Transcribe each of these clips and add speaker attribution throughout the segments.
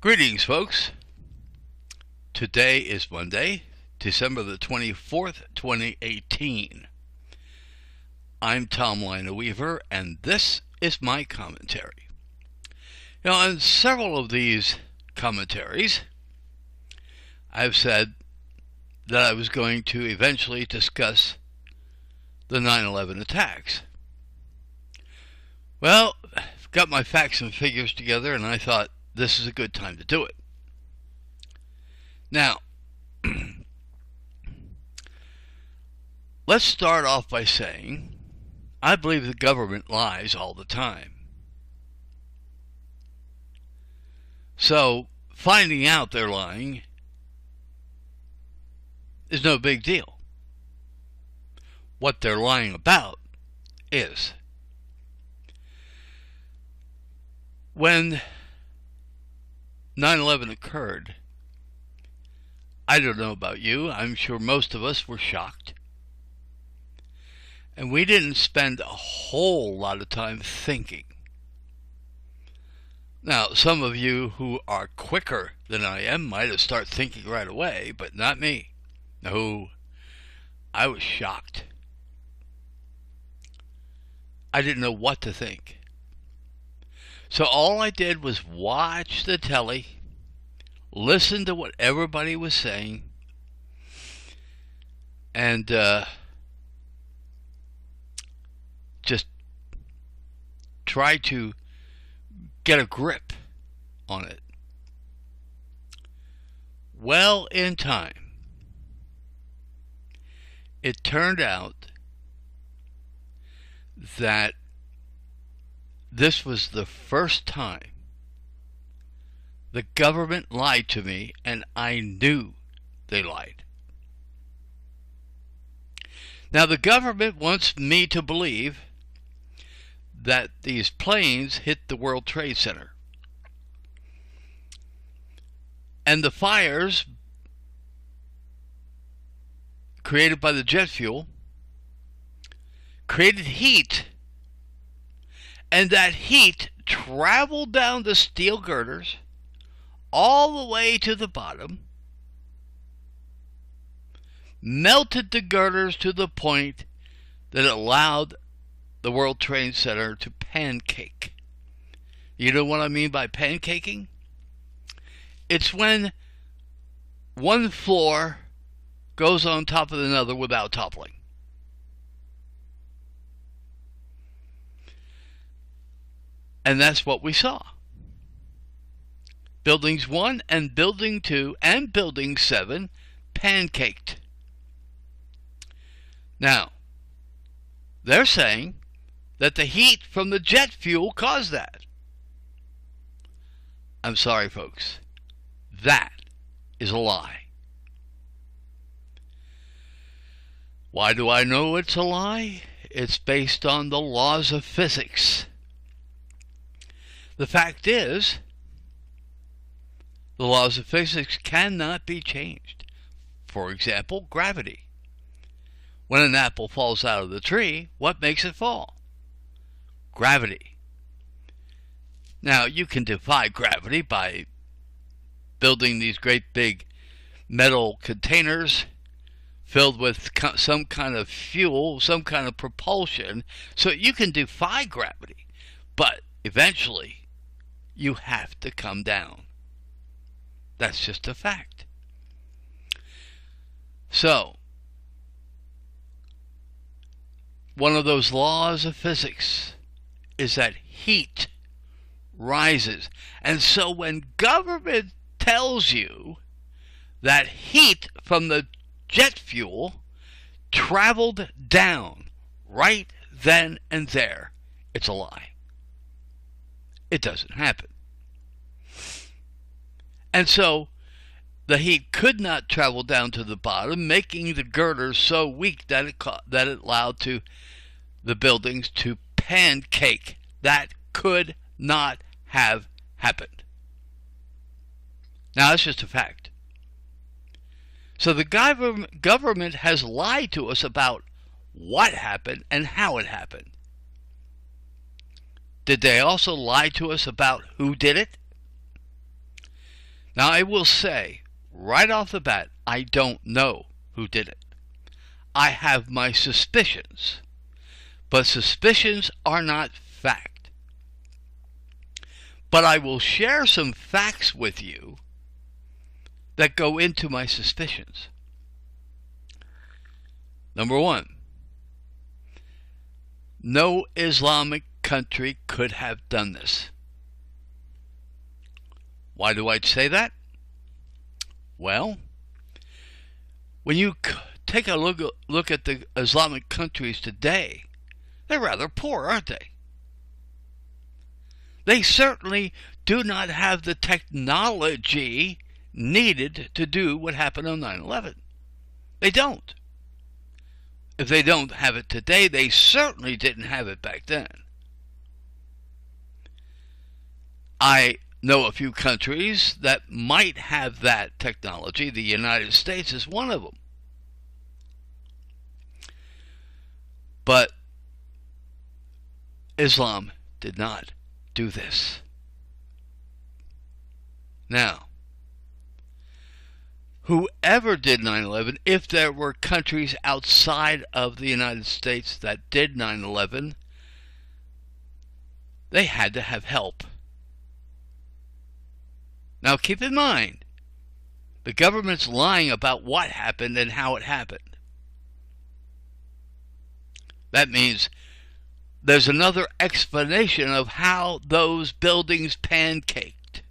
Speaker 1: Greetings, folks. Today is Monday, December the 24th, 2018. I'm Tom Lina Weaver, and this is my commentary. Now, in several of these commentaries, I've said that I was going to eventually discuss the 9/11 attacks. Well, I've got my facts and figures together, and I thought this is a good time to do it. Now, let's start off by saying I believe the government lies all the time. So, finding out they're lying is no big deal. What they're lying about is. When 9/11 occurred, I don't know about you, I'm sure most of us were shocked. And we didn't spend a whole lot of time thinking. Now, some of you who are quicker than I am might have started thinking right away, but not me. No, I was shocked. I didn't know what to think. So all I did was watch the telly, listen to what everybody was saying, and just try to get a grip on it. Well, in time, it turned out that this was the first time the government lied to me, and I knew they lied. Now, the government wants me to believe that these planes hit the World Trade Center. And the fires created by the jet fuel created heat, and that heat traveled down the steel girders all the way to the bottom, melted the girders to the point that it allowed the World Trade Center to pancake. You know what I mean by pancaking? It's when one floor goes on top of another without toppling. And that's what we saw. Buildings 1 and Building 2 and Building 7 pancaked. Now, they're saying that the heat from the jet fuel caused that. I'm sorry, folks. That is a lie. Why do I know it's a lie? It's based on the laws of physics. The fact is, the laws of physics cannot be changed. For example, gravity. When an apple falls out of the tree, what makes it fall? Gravity. Now, you can defy gravity by building these great big metal containers filled with some kind of fuel, some kind of propulsion, so you can defy gravity. But eventually, you have to come down. That's just a fact. So, one of those laws of physics is that heat rises. And so when government tells you that heat from the jet fuel traveled down right then and there, it's a lie. It doesn't happen. And so the heat could not travel down to the bottom, making the girders so weak that it allowed the buildings to pancake. That could not have happened. Now, that's just a fact. So the government has lied to us about what happened and how it happened. Did they also lie to us about who did it? Now, I will say, right off the bat, I don't know who did it. I have my suspicions, but suspicions are not fact. But I will share some facts with you that go into my suspicions. Number one, no Islamic country could have done this. Why do I say that? Well, when you take a look at the Islamic countries today, they're rather poor, aren't they? They certainly do not have the technology needed to do what happened on 9/11. They don't. If they don't have it today, they certainly didn't have it back then. I know a few countries that might have that technology. The United States is one of them. But Islam did not do this. Now, whoever did 9/11, if there were countries outside of the United States that did 9/11, they had to have help. Now, keep in mind, the government's lying about what happened and how it happened. That means there's another explanation of how those buildings pancaked.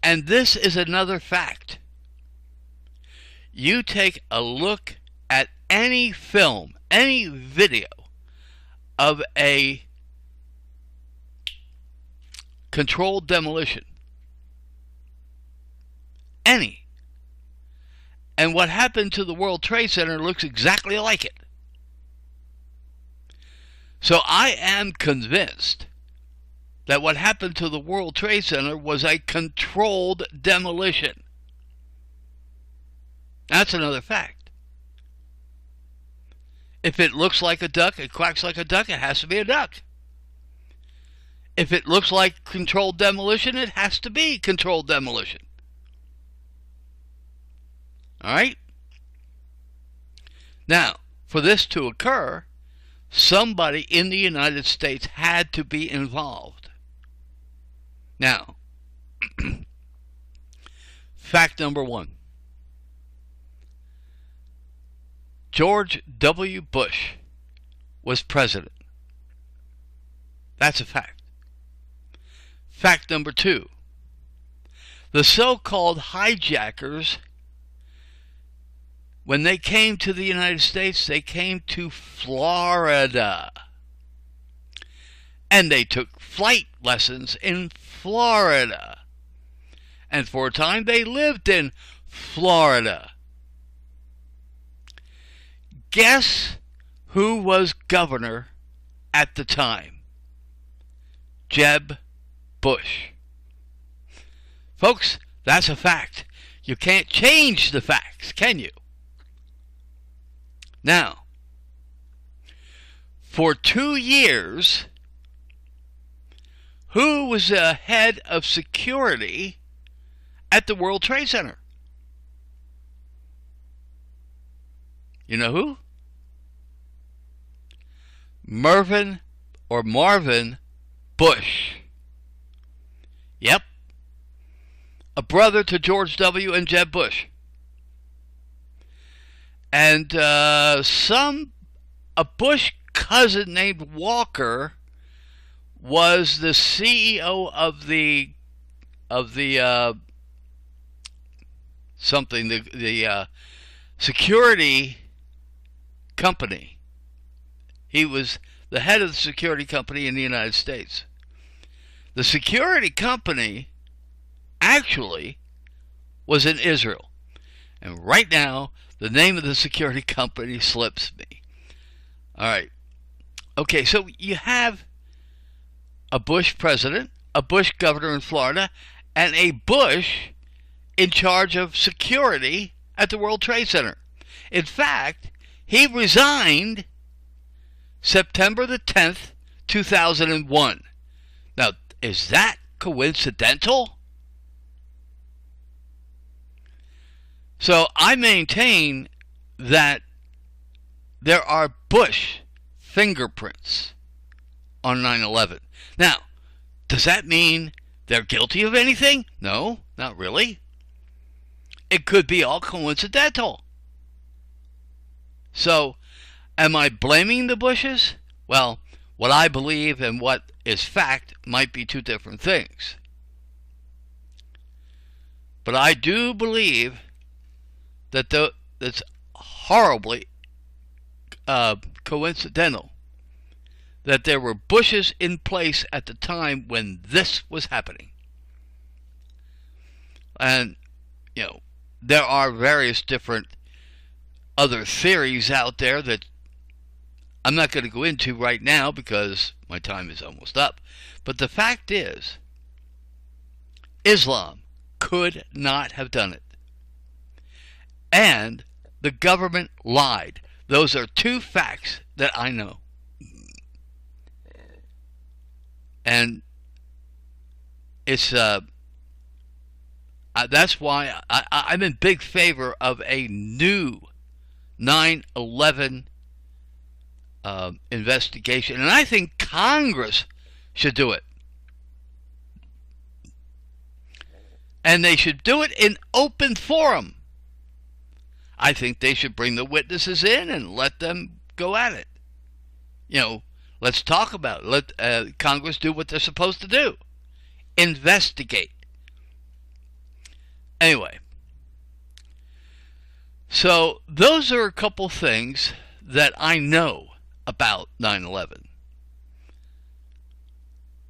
Speaker 1: And this is another fact. You take a look at any film, any video of a controlled demolition. Any. And what happened to the World Trade Center looks exactly like it. So I am convinced that what happened to the World Trade Center was a controlled demolition. That's another fact. If it looks like a duck, it quacks like a duck, it has to be a duck. If it looks like controlled demolition, it has to be controlled demolition. All right? Now, for this to occur, somebody in the United States had to be involved. Now, fact number one. George W. Bush was president. That's a fact. Fact number two. The so-called hijackers, when they came to the United States, they came to Florida. And they took flight lessons in Florida. And for a time they lived in Florida. Guess who was governor at the time? Jeb Bush. Folks, that's a fact. You can't change the facts, can you? Now, for 2 years, who was the head of security at the World Trade Center? You know who? Marvin Bush. Yep. A brother to George W. and Jeb Bush. And a Bush cousin named Walker was the CEO of the security company. He was the head of the security company in the United States. The security company actually was in Israel. And right now, the name of the security company slips me. All right. Okay, so you have a Bush president, a Bush governor in Florida, and a Bush in charge of security at the World Trade Center. In fact, he resigned September the 10th, 2001. Now, is that coincidental? So I maintain that there are Bush fingerprints on 9/11. Now, does that mean they're guilty of anything? No, not really. It could be all coincidental. So, am I blaming the Bushes? Well, what I believe and what is fact might be two different things. But I do believe that it's horribly coincidental that there were Bushes in place at the time when this was happening. And, there are various different other theories out there that I'm not going to go into right now because my time is almost up. But the fact is, Islam could not have done it. And the government lied. Those are two facts that I know. And it's that's why I'm in big favor of a new 9/11 investigation, and I think Congress should do it. And they should do it in open forum. I think they should bring the witnesses in and let them go at it. Let's talk about it. Let Congress do what they're supposed to do. Investigate. Anyway, so those are a couple things that I know about 9/11.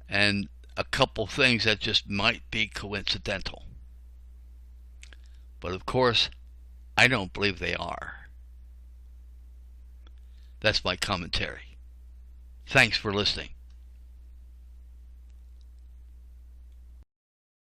Speaker 1: And a couple things that just might be coincidental. But of course, I don't believe they are. That's my commentary. Thanks for listening.